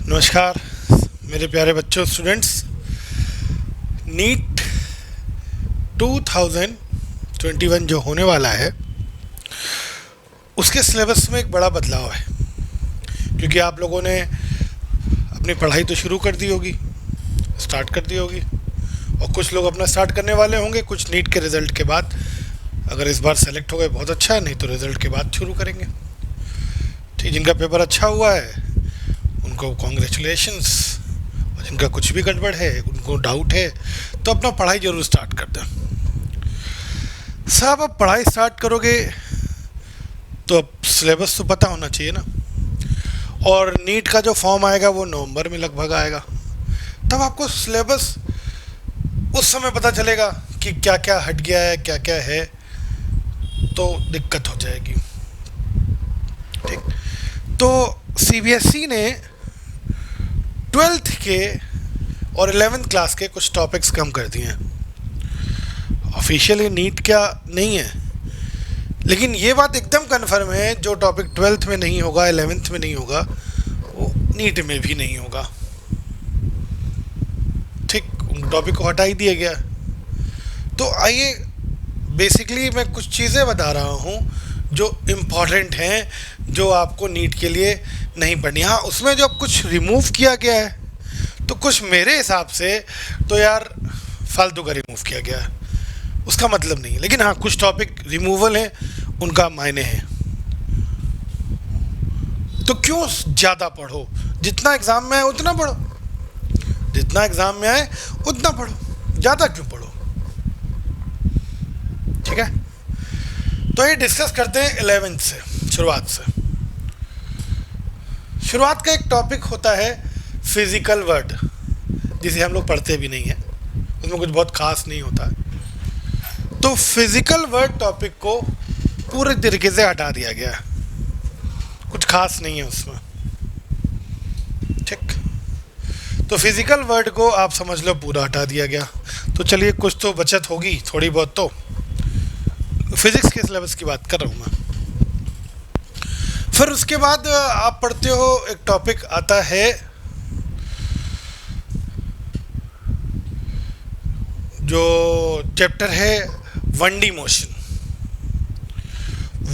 नमस्कार मेरे प्यारे बच्चों, स्टूडेंट्स। नीट 2021 जो होने वाला है उसके सिलेबस में एक बड़ा बदलाव है, क्योंकि आप लोगों ने अपनी पढ़ाई तो शुरू कर दी होगी, स्टार्ट कर दी होगी, और कुछ लोग अपना स्टार्ट करने वाले होंगे। कुछ नीट के रिज़ल्ट के बाद, अगर इस बार सेलेक्ट हो गए बहुत अच्छा है, नहीं तो रिज़ल्ट के बाद शुरू करेंगे। ठीक, जिनका पेपर अच्छा हुआ है उनको कॉन्ग्रेचुलेशंस, और जिनका कुछ भी गड़बड़ है, उनको डाउट है, तो अपना पढ़ाई ज़रूर स्टार्ट कर दें। साहब, अब पढ़ाई स्टार्ट करोगे तो अब सिलेबस तो पता होना चाहिए ना, और नीट का जो फॉर्म आएगा वो नवंबर में लगभग आएगा। तब आपको सिलेबस उस समय पता चलेगा कि क्या क्या हट गया है, क्या क्या है, तो दिक्कत हो जाएगी। ठीक, तो सीबीएसई ने 12th के और 11th क्लास के कुछ टॉपिक्स कम कर दिए हैं। ऑफिशियली नीट क्या नहीं है, लेकिन ये बात एकदम कन्फर्म है, जो टॉपिक 12th में नहीं होगा, 11th में नहीं होगा, वो नीट में भी नहीं होगा। ठीक, उन टॉपिक को हटा ही दिया गया। तो आइए, बेसिकली मैं कुछ चीज़ें बता रहा हूँ जो इम्पॉर्टेंट हैं, जो आपको नीट के लिए नहीं पढ़नी। हाँ, उसमें जो कुछ रिमूव किया गया है, तो कुछ मेरे हिसाब से तो यार फालतू का रिमूव किया गया है, उसका मतलब नहीं है। लेकिन हाँ, कुछ टॉपिक रिमूवल हैं, उनका मायने है। तो क्यों ज़्यादा पढ़ो? जितना एग्ज़ाम में आए उतना पढ़ो, जितना एग्ज़ाम में आए उतना पढ़ो, ज़्यादा क्यों पढ़ो? ठीक है, तो ये डिस्कस करते हैं 11th से, शुरुआत से। शुरुआत का एक टॉपिक होता है फिजिकल वर्ड, जिसे हम लोग पढ़ते भी नहीं हैं, उसमें कुछ बहुत खास नहीं होता है। तो फिजिकल वर्ड टॉपिक को पूरे तरीके से हटा दिया गया है, कुछ खास नहीं है उसमें। ठीक, तो फिजिकल वर्ड को आप समझ लो पूरा हटा दिया गया। तो चलिए, कुछ तो बचत होगी थोड़ी बहुत। तो फिजिक्स के सिलेबस की बात कर रहा हूँ मैं। फिर उसके बाद आप पढ़ते हो, एक टॉपिक आता है जो चैप्टर है 1D मोशन।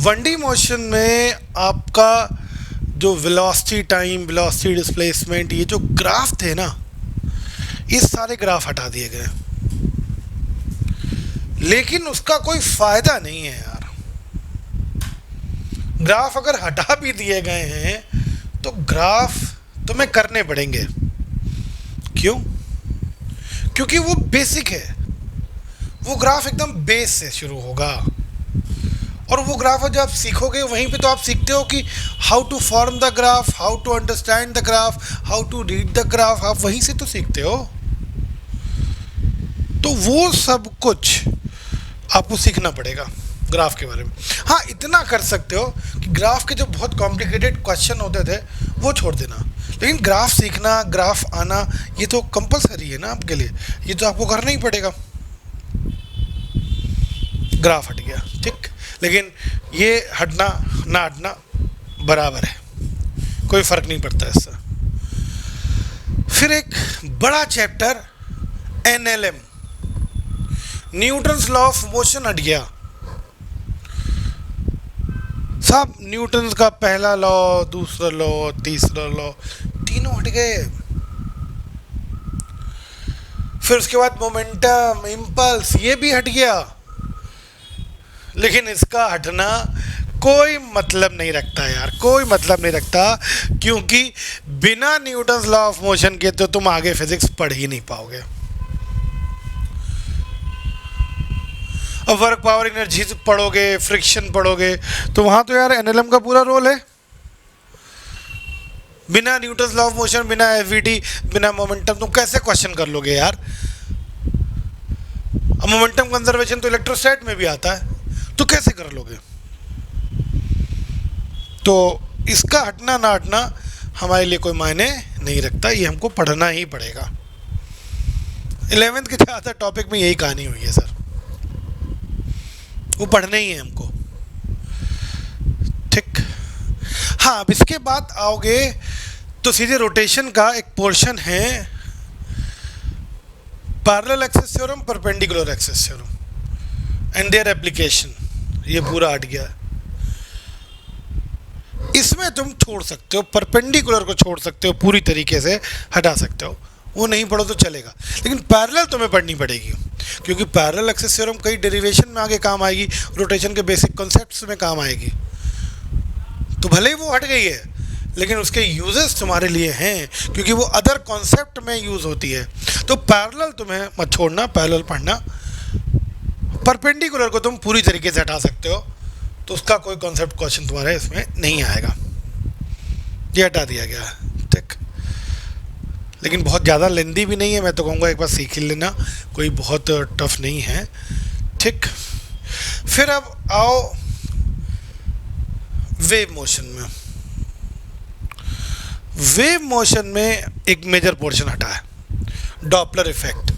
1D मोशन में आपका जो वेलोसिटी टाइम, वेलोसिटी डिस्प्लेसमेंट, ये जो ग्राफ थे ना, ये सारे ग्राफ हटा दिए गए। लेकिन उसका कोई फायदा नहीं है यार। ग्राफ अगर हटा भी दिए गए हैं तो ग्राफ तुम्हें करने पड़ेंगे। क्यों? क्योंकि वो बेसिक है, वो ग्राफ एकदम बेस से शुरू होगा, और वो ग्राफ जब आप सीखोगे वहीं पे तो आप सीखते हो कि how to form the graph, how to understand the graph, how to read the graph, आप वहीं से तो सीखते हो। तो वो सब कुछ आपको सीखना पड़ेगा ग्राफ के बारे में। हाँ, इतना कर सकते हो कि ग्राफ के जो बहुत कॉम्प्लिकेटेड क्वेश्चन होते थे वो छोड़ देना, लेकिन ग्राफ सीखना, ग्राफ आना, ये तो कंपलसरी है ना आपके लिए, ये तो आपको करना ही पड़ेगा। ग्राफ हट गया, ठीक, लेकिन ये हटना ना हटना बराबर है, कोई फर्क नहीं पड़ता इससे। फिर एक बड़ा chapter NLM, Newton's law of motion, हट गया। साहब, न्यूटन का पहला लॉ, दूसरा लॉ, तीसरा लॉ, तीनों हट गए। फिर उसके बाद मोमेंटम, इम्पल्स, ये भी हट गया। लेकिन इसका हटना कोई मतलब नहीं रखता यार, कोई मतलब नहीं रखता, क्योंकि बिना न्यूटन्स लॉ ऑफ मोशन के तो तुम आगे फिजिक्स पढ़ ही नहीं पाओगे। अब वर्क, पावर, एनर्जी पढ़ोगे, फ्रिक्शन पढ़ोगे, तो वहाँ तो यार NLM का पूरा रोल है। बिना न्यूटन्स लॉ ऑफ मोशन, बिना एफवीटी, बिना मोमेंटम तुम कैसे क्वेश्चन कर लोगे यार? अब मोमेंटम कंजर्वेशन तो इलेक्ट्रोस्टैट में भी आता है, तो कैसे कर लोगे? तो इसका हटना ना हटना हमारे लिए कोई मायने नहीं रखता, ये हमको पढ़ना ही पड़ेगा। 11th के ज़्यादा टॉपिक में यही कहानी हुई है सर, वो पढ़ना ही है हमको। ठीक, हाँ, अब इसके बाद आओगे तो सीधे रोटेशन का एक पोर्शन है parallel axis theorem, perpendicular axis theorem and their application, ये पूरा हट गया। इसमें तुम छोड़ सकते हो, परपेंडिकुलर को छोड़ सकते हो, पूरी तरीके से हटा सकते हो, वो नहीं पढ़ो तो चलेगा, लेकिन पैरेलल तुम्हें पढ़नी पड़ेगी, क्योंकि पैरेलल एक्सिस थ्योरम कई डेरिवेशन में आगे काम आएगी, रोटेशन के बेसिक कॉन्सेप्ट्स में काम आएगी। तो भले ही वो हट गई है, लेकिन उसके यूजेस तुम्हारे लिए हैं, क्योंकि वो अदर कॉन्सेप्ट में यूज़ होती है। तो पैरेलल तुम्हें मत छोड़ना, पैरेलल पढ़ना। परपेंडिकुलर को तुम पूरी तरीके से हटा सकते हो, तो उसका कोई कॉन्सेप्ट क्वेश्चन तुम्हारे इसमें नहीं आएगा, ये हटा दिया गया, ठीक। लेकिन बहुत ज़्यादा लेंदी भी नहीं है, मैं तो कहूँगा एक बार सीख ही लेना, कोई बहुत टफ नहीं है, ठीक। फिर अब आओ वेव मोशन में। वेव मोशन में एक मेजर पोर्शन हटा है, डॉपलर इफेक्ट।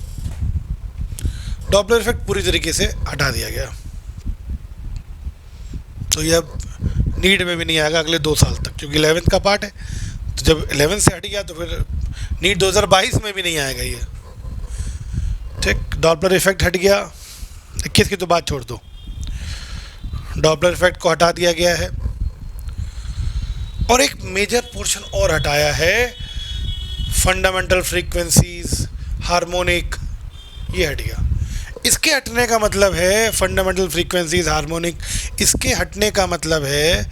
डॉपलर इफेक्ट पूरी तरीके से हटा दिया गया, तो ये अब नीड में भी नहीं आएगा अगले 2 साल तक, क्योंकि 11th का पार्ट है। तो जब 11th से हट गया तो फिर नीट 2022 में भी नहीं आएगा ये, ठीक। डॉपलर इफेक्ट हट गया, 21 की तो बात छोड़ दो, डॉपलर इफेक्ट को हटा दिया गया है। और एक मेजर पोर्शन और हटाया है, फंडामेंटल फ्रीक्वेंसीज, हार्मोनिक, ये हट गया। इसके हटने का मतलब है, फंडामेंटल फ्रीक्वेंसीज, हार्मोनिक, इसके हटने का मतलब है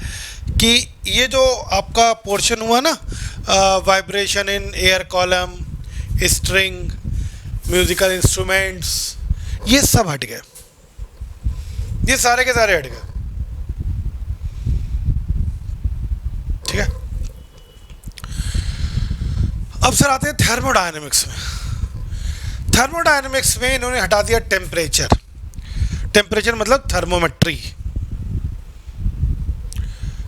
कि ये जो आपका पोर्शन हुआ ना, vibration in air column, string, musical instruments, ये सब हट गए, ये सारे के सारे हट गए, ठीक है। अब सर आते हैं थर्मोडायनेमिक्स में। थर्मोडायनेमिक्स में इन्होंने हटा दिया टेम्परेचर। टेम्परेचर मतलब थर्मोमेट्री।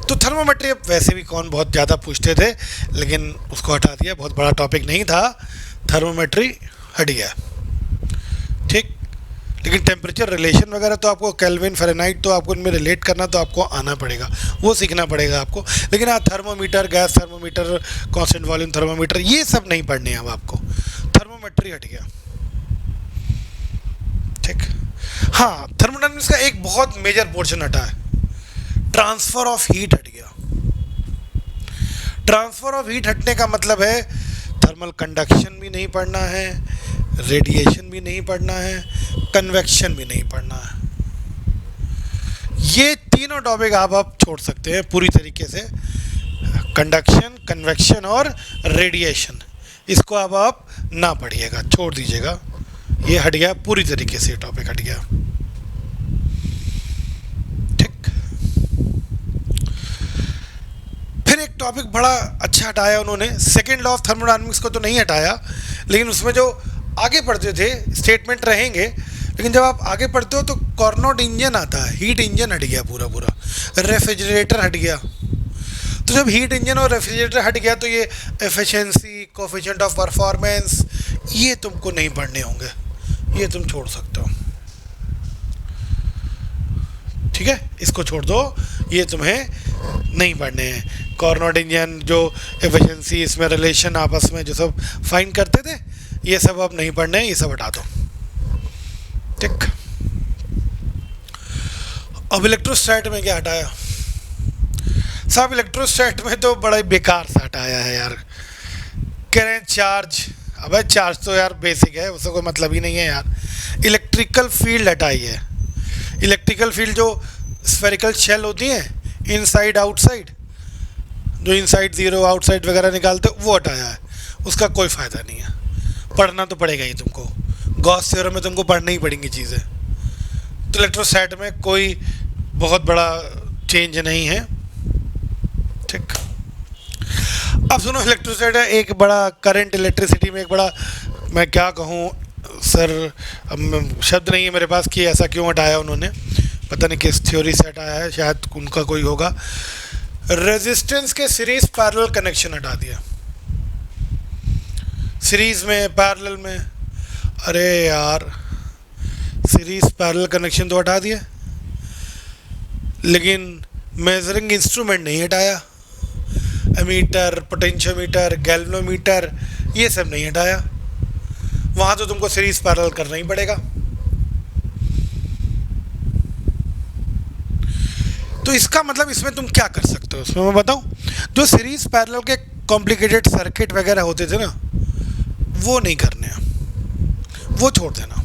तो थर्मोमेट्री अब वैसे भी कौन बहुत ज़्यादा पूछते थे, लेकिन उसको हटा दिया, बहुत बड़ा टॉपिक नहीं था, थर्मोमेट्री हट गया, ठीक। लेकिन टेम्परेचर रिलेशन वगैरह तो आपको, केल्विन, फ़ारेनहाइट, तो आपको उनमें रिलेट करना तो आपको आना पड़ेगा, वो सीखना पड़ेगा आपको। लेकिन हाँ, thermometer, gas thermometer, constant volume thermometer, ये सब नहीं पढ़ने हैं अब आपको, थर्मोमेट्री हट गया, ठीक। हाँ, थर्मोडायनेमिक्स का एक बहुत मेजर पोर्शन हटा है, ट्रांसफर ऑफ हीट हट गया। ट्रांसफर ऑफ हीट हटने का मतलब है थर्मल कंडक्शन भी नहीं पढ़ना है, रेडिएशन भी नहीं पढ़ना है, कन्वेक्शन भी नहीं पढ़ना है। ये तीनों टॉपिक आप छोड़ सकते हैं पूरी तरीके से, कंडक्शन, कन्वेक्शन और रेडिएशन, इसको अब आप ना पढ़िएगा, छोड़ दीजिएगा, ये हट गया पूरी तरीके से, टॉपिक हट गया, ठीक। फिर एक टॉपिक बड़ा अच्छा हटाया उन्होंने, सेकेंड लॉ ऑफ थर्मोडायनेमिक्स को तो नहीं हटाया, लेकिन उसमें जो आगे पढ़ते थे स्टेटमेंट रहेंगे, लेकिन जब आप आगे पढ़ते हो तो कार्नोट इंजन आता है, हीट इंजन हट गया पूरा पूरा, रेफ्रिजरेटर हट गया। तो जब हीट इंजन और रेफ्रिजरेटर हट गया तो ये एफिशिएंसी, कोएफिशिएंट ऑफ परफॉर्मेंस, ये तुमको नहीं पढ़ने होंगे, ये तुम छोड़ सकते हो, ठीक है, इसको छोड़ दो, ये तुम्हें नहीं पढ़ने हैं। कार्नोट इंजन, जो एफिशिएंसी, इसमें रिलेशन आपस में जो सब फाइंड करते थे, ये सब अब नहीं पढ़ने हैं, ये सब हटा दो, ठीक। अब इलेक्ट्रोस्टैट में क्या हटाया साहब? इलेक्ट्रोस्टैट में तो बड़ा ही बेकार सा हटाया है यार, कह रहे हैं चार्ज। अबे चार्ज तो यार बेसिक है, उससे कोई मतलब ही नहीं है यार। इलेक्ट्रिकल फील्ड हटाई है, इलेक्ट्रिकल फील्ड जो स्फेरिकल शेल होती हैं, इनसाइड आउटसाइड, जो इनसाइड ज़ीरो आउटसाइड वगैरह निकालते वो हटाया है, उसका कोई फ़ायदा नहीं है, पढ़ना तो पड़ेगा ही तुमको, गॉस थ्योरम में तुमको पढ़नी ही पड़ेंगी चीज़ें। तो इलेक्ट्रोस्टैट में कोई बहुत बड़ा चेंज नहीं है, ठीक। अब सुनो, इलेक्ट्रोस्टैट है एक बड़ा करंट, इलेक्ट्रिसिटी में एक बड़ा, मैं क्या कहूँ सर, अब शब्द नहीं है मेरे पास कि ऐसा क्यों हटाया उन्होंने, पता नहीं किस थ्योरी से हटाया है, शायद उनका कोई होगा। रेजिस्टेंस के सीरीज पैरेलल कनेक्शन हटा दिया, सीरीज में, पैरेलल में, अरे यार सीरीज पैरेलल कनेक्शन तो हटा दिया, लेकिन मेजरिंग इंस्ट्रूमेंट नहीं हटाया। एमीटर, पोटेंशियोमीटर, गैल्वेनोमीटर, ये सब नहीं हटाया। वहाँ तो तुमको सीरीज पैरेलल करना ही पड़ेगा। तो इसका मतलब इसमें तुम क्या कर सकते हो, इसमें मैं बताऊं। जो सीरीज पैरेलल के कॉम्प्लिकेटेड सर्किट वगैरह होते थे ना, वो नहीं करने हैं, वो छोड़ देना।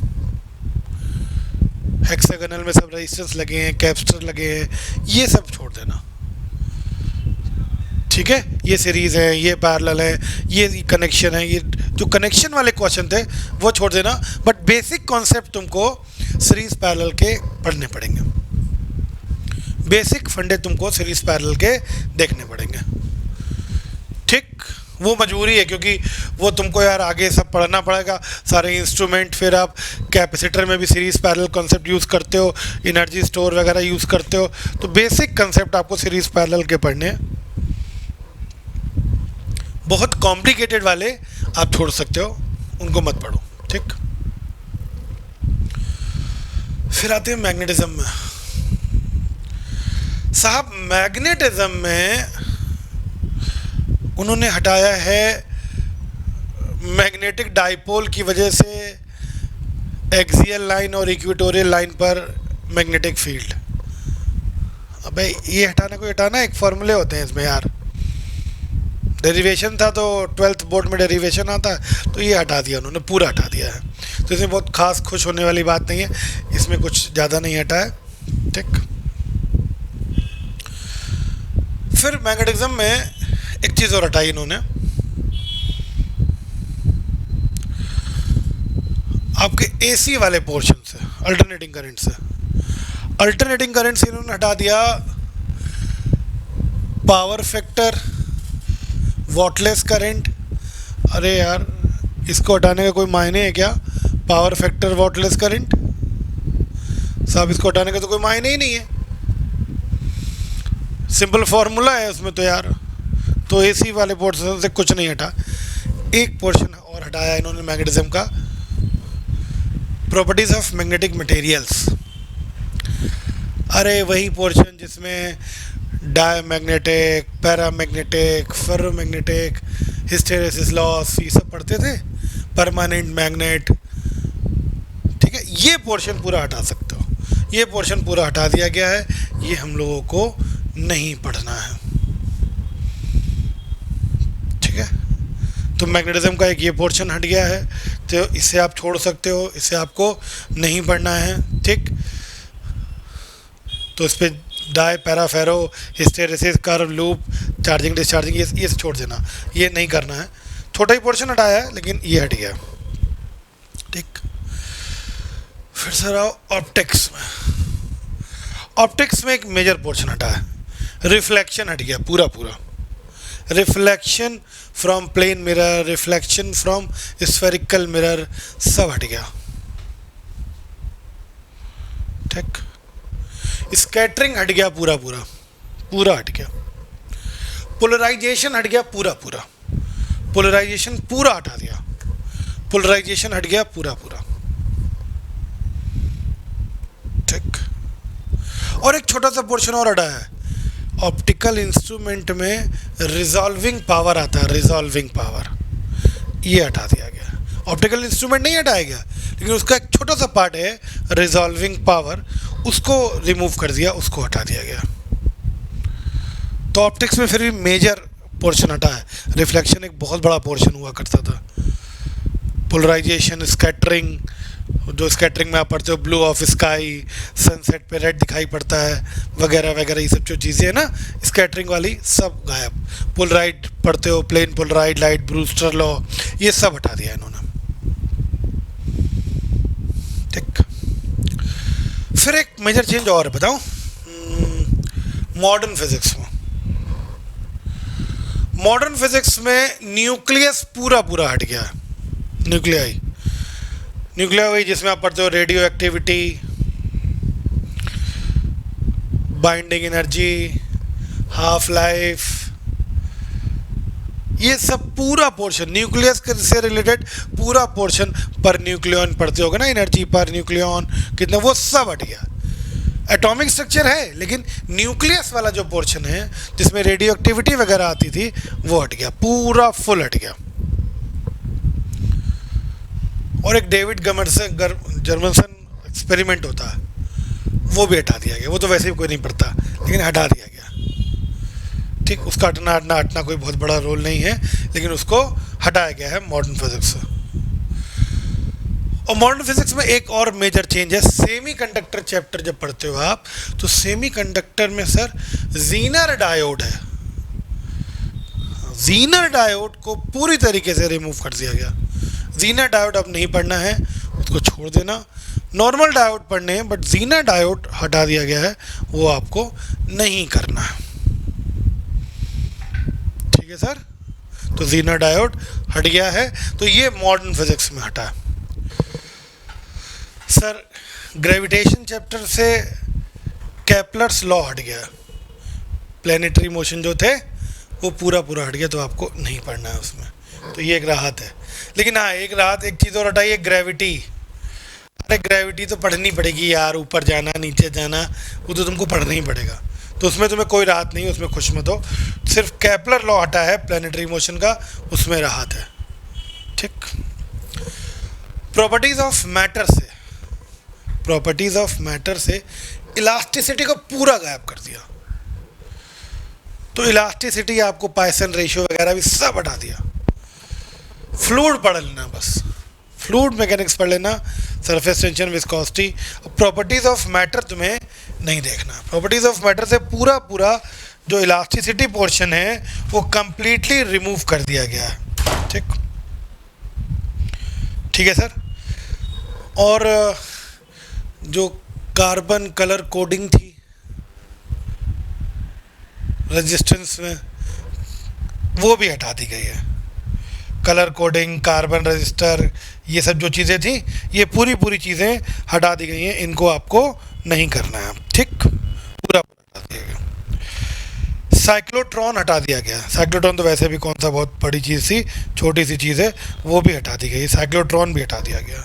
हेक्सागोनल में सब रेजिस्टेंस लगे हैं, कैपेसिटर लगे हैं, ये सब छोड़ देना। ठीक है, ये सीरीज है, ये पैरेलल है, ये कनेक्शन है, ये जो कनेक्शन वाले क्वेश्चन थे वो छोड़ देना। बट बेसिक कॉन्सेप्ट तुमको सीरीज पैरेलल के पढ़ने पड़ेंगे। बेसिक फंडे तुमको सीरीज पैरेलल के देखने पड़ेंगे। ठीक, वो मजबूरी है, क्योंकि वो तुमको यार आगे सब पढ़ना पड़ेगा, सारे इंस्ट्रूमेंट। फिर आप कैपेसिटर में भी सीरीज पैरेलल कॉन्सेप्ट यूज़ करते हो, एनर्जी स्टोर वगैरह यूज़ करते हो, तो बेसिक कॉन्सेप्ट आपको सीरीज पैरेलल के पढ़ने हैं। बहुत कॉम्प्लिकेटेड वाले आप छोड़ सकते हो, उनको मत पढ़ो। ठीक, फिर आते हैं मैग्नेटिज्म में। साहब मैग्नेटिज्म में उन्होंने हटाया है मैग्नेटिक डाइपोल की वजह से एक्सियल लाइन और इक्वेटोरियल लाइन पर मैग्नेटिक फील्ड। अबे ये हटाना, कोई हटाना, एक फॉर्मूले होते हैं इसमें यार। डेरिवेशन था तो 12th बोर्ड में डेरिवेशन आता है, तो ये हटा दिया उन्होंने, पूरा हटा दिया है। तो इसमें बहुत खास खुश होने वाली बात नहीं है, इसमें कुछ ज़्यादा नहीं हटा है। ठीक, फिर मैग्नेटिज्म में एक चीज़ और हटाई इन्होंने, आपके एसी वाले पोर्शन से, अल्टरनेटिंग करंट से। अल्टरनेटिंग करंट से इन्होंने हटा दिया पावर फैक्टर, वॉटलेस करंट। अरे यार, इसको हटाने का कोई मायने है क्या? पावर फैक्टर, वॉटलेस करंट, साहब इसको हटाने का तो कोई मायने ही नहीं है। सिंपल फॉर्मूला है उसमें तो यार। तो एसी वाले पोर्शन से कुछ नहीं हटा। एक पोर्शन और हटाया इन्होंने मैग्नेटिज्म का, प्रॉपर्टीज ऑफ मैग्नेटिक मटेरियल्स। अरे वही पोर्शन जिसमें diamagnetic, paramagnetic, ferromagnetic, hysteresis loss, ये सब पढ़ते थे, परमानेंट मैग्नेट। ठीक है, ये पोर्शन पूरा हटा सकते हो, ये पोर्शन पूरा हटा दिया गया है, ये हम लोगों को नहीं पढ़ना है। ठीक है, तो मैग्नेटिज्म का एक ये पोर्शन हट गया है, तो इसे आप छोड़ सकते हो, इसे आपको नहीं पढ़ना है। ठीक, तो इस पर dia, para, ferro, hysteresis, curve, loop, charging, discharging, ये छोड़ देना, ये नहीं करना है। छोटा ही पोर्शन हटाया है, लेकिन ये हट गया। ठीक, फिर सर आओ ऑप्टिक्स में। ऑप्टिक्स में एक मेजर पोर्शन हटा है, रिफ्लेक्शन हट गया पूरा पूरा। Reflection from plane mirror, reflection from spherical mirror, सब हट गया। ठीक, स्कैटरिंग हट गया पूरा पूरा, पूरा हट गया। पोलराइजेशन हट गया पूरा पूरा, पोलराइजेशन पूरा हटा दिया, पोलराइजेशन हट गया पूरा पूरा। ठीक, और एक छोटा सा पोर्शन और हटा है। ऑप्टिकल इंस्ट्रूमेंट में रिजॉल्विंग पावर आता है, रिजॉल्विंग पावर, ये हटा दिया गया। ऑप्टिकल इंस्ट्रूमेंट नहीं हटाया गया, लेकिन उसका एक छोटा सा पार्ट है रिजॉल्विंग पावर, उसको रिमूव कर दिया, उसको हटा दिया गया। तो ऑप्टिक्स में फिर भी मेजर पोर्शन हटा है। रिफ्लेक्शन एक बहुत बड़ा पोर्शन हुआ करता था। पोलराइजेशन, स्कैटरिंग, जो स्कैटरिंग में आप पढ़ते हो, ब्लू ऑफ स्काई, सनसेट पे रेड दिखाई पड़ता है, वगैरह वगैरह, ये सब जो चीज़ें हैं ना स्कैटरिंग वाली, सब गायब। पोलराइड पढ़ते हो, plane polaroid light, Brewster law, ये सब हटा दिया इन्होंने। ठीक, फिर एक मेजर चेंज और है, बताऊं, मॉडर्न फिजिक्स में। मॉडर्न फिजिक्स में न्यूक्लियस पूरा पूरा हट गया है। न्यूक्लियाई, न्यूक्लिया वही जिसमें आप पढ़ते हो radio activity, binding energy, half life, ये सब पूरा पोर्शन न्यूक्लियस से रिलेटेड पूरा पोर्शन पर न्यूक्लियन पढ़ते होगे ना, एनर्जी पर न्यूक्लियन कितना, वो सब हट गया। एटॉमिक स्ट्रक्चर है, लेकिन न्यूक्लियस वाला जो पोर्शन है जिसमें रेडियो एक्टिविटी वगैरह आती थी वो हट गया, पूरा फुल हट गया। और एक डेविड जर्मनसन एक्सपेरिमेंट होता है, वो भी हटा दिया गया। वो तो वैसे भी कोई नहीं पढ़ता, लेकिन हटा दिया गया। ठीक, उसका हटना कोई बहुत बड़ा रोल नहीं है, लेकिन उसको हटाया गया है मॉडर्न फिजिक्स से। और मॉडर्न फिजिक्स में एक और मेजर चेंज है, सेमीकंडक्टर चैप्टर जब पढ़ते हो आप, तो सेमीकंडक्टर में सर ज़ीनर डायोड है। ज़ीनर डायोड को पूरी तरीके से रिमूव कर दिया गया। ज़ीनर डायोड अब नहीं पढ़ना है, उसको छोड़ देना। नॉर्मल डायोड पढ़ने हैं, बट ज़ीनर डायोड हटा दिया गया है, वो आपको नहीं करना है। ठीक है सर, तो ज़ीनर डायोड हट गया है, तो ये मॉडर्न फिजिक्स में हटा है। सर ग्रेविटेशन चैप्टर से केपलर्स लॉ हट गया, प्लैनेटरी मोशन जो थे वो पूरा हट गया, तो आपको नहीं पढ़ना है उसमें। तो ये एक राहत है। लेकिन हाँ, एक राहत, एक चीज़ और हटाई है, ग्रेविटी। अरे ग्रेविटी तो पढ़नी पड़ेगी यार, ऊपर जाना नीचे जाना वो तो तुमको पढ़ना ही पड़ेगा, तो उसमें तुम्हें कोई राहत नहीं है, उसमें खुश मत हो। सिर्फ केपलर लॉ हटा है प्लैनेटरी मोशन का, उसमें राहत है। ठीक, प्रॉपर्टीज ऑफ मैटर से इलास्टिसिटी को पूरा गायब कर दिया। तो इलास्टिसिटी, आपको पाइसन रेशियो वगैरह भी सब हटा दिया। फ्लूइड पढ़ लेना, बस फ्लूइड मैकेनिक्स पढ़ लेना, surface tension, viscosity. Properties of matter तुम्हें नहीं देखना। प्रॉपर्टीज ऑफ मैटर से पूरा जो इलास्टिसिटी पोर्शन है वो कंप्लीटली रिमूव कर दिया गया है। ठीक है सर। और जो कार्बन कलर कोडिंग थी रेजिस्टेंस में, वो भी हटा दी गई है। कलर कोडिंग, कार्बन रजिस्टर, ये सब जो चीज़ें थी, ये पूरी चीज़ें हटा दी गई हैं, इनको आपको नहीं करना है। ठीक, पूरा हटा दिया गया। साइक्लोट्रॉन हटा दिया गया। साइक्लोट्रॉन तो वैसे भी कौन सा बहुत बड़ी चीज़ थी, छोटी सी चीज़ है, वो भी हटा दी गई। साइक्लोट्रॉन भी हटा दिया गया,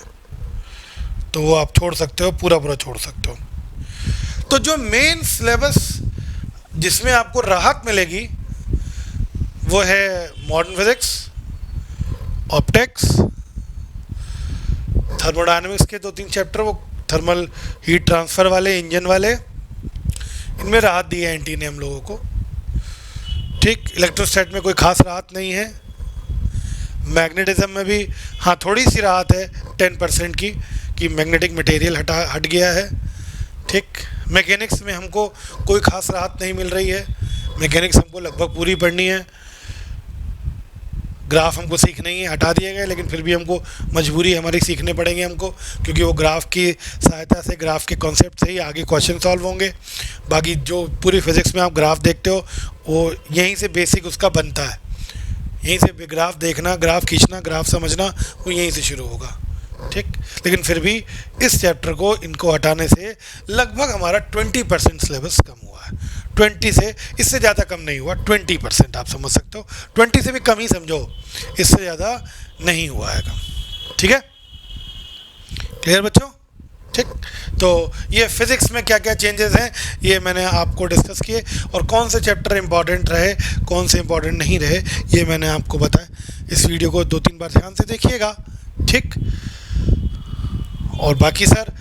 तो वो आप छोड़ सकते हो, पूरा छोड़ सकते हो। तो जो मेन सिलेबस जिसमें आपको राहत मिलेगी वो है मॉडर्न फिजिक्स, ऑप्टिक्स, थर्मोडायनेमिक्स के 2-3 चैप्टर, वो थर्मल हीट ट्रांसफ़र वाले, इंजन वाले, इनमें राहत दी है एनटी ने हम लोगों को। ठीक, इलेक्ट्रोस्टैट में कोई खास राहत नहीं है। मैग्नेटिज्म में भी हाँ थोड़ी सी राहत है 10% की, कि मैग्नेटिक मटेरियल हट गया है। ठीक, मैकेनिक्स में हमको कोई खास राहत नहीं मिल रही है। मैकेनिक्स हमको लगभग पूरी पढ़नी है। ग्राफ हमको सीखने ही हटा दिए गए, लेकिन फिर भी हमको मजबूरी हमारी सीखने पड़ेंगे हमको, क्योंकि वो ग्राफ की सहायता से, ग्राफ के कॉन्सेप्ट से ही आगे क्वेश्चन सॉल्व होंगे। बाकी जो पूरी फिजिक्स में आप ग्राफ देखते हो वो यहीं से बेसिक उसका बनता है। यहीं से ग्राफ देखना, ग्राफ खींचना, ग्राफ समझना, वो यहीं से शुरू होगा। ठीक, लेकिन फिर भी इस चैप्टर को, इनको हटाने से लगभग हमारा 20% सिलेबस कम हुआ है। 20 से, इससे ज़्यादा कम नहीं हुआ, 20% आप समझ सकते हो। 20 से भी कम ही समझो, इससे ज़्यादा नहीं हुआ है कम। ठीक है, क्लियर बच्चों? ठीक, तो ये फिज़िक्स में क्या क्या चेंजेस हैं ये मैंने आपको डिस्कस किए, और कौन से चैप्टर इंपॉर्टेंट रहे, कौन से इंपॉर्टेंट नहीं रहे, ये मैंने आपको बताया। इस वीडियो को 2-3 बार ध्यान से देखिएगा। ठीक, और बाकी सर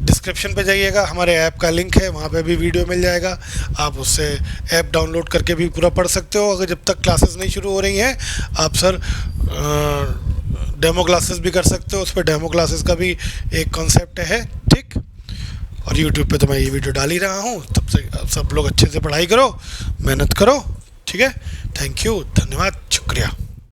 डिस्क्रिप्शन पे जाइएगा, हमारे ऐप का लिंक है, वहाँ पे भी वीडियो मिल जाएगा। आप उससे ऐप डाउनलोड करके भी पूरा पढ़ सकते हो। अगर जब तक क्लासेस नहीं शुरू हो रही हैं, आप सर डेमो क्लासेस भी कर सकते हो। उस पर डेमो क्लासेस का भी एक कॉन्सेप्ट है। ठीक, और यूट्यूब पे तो मैं ये वीडियो डाल ही रहा हूँ। तब से सब लोग अच्छे से पढ़ाई करो, मेहनत करो। ठीक है, थैंक यू, धन्यवाद, शुक्रिया।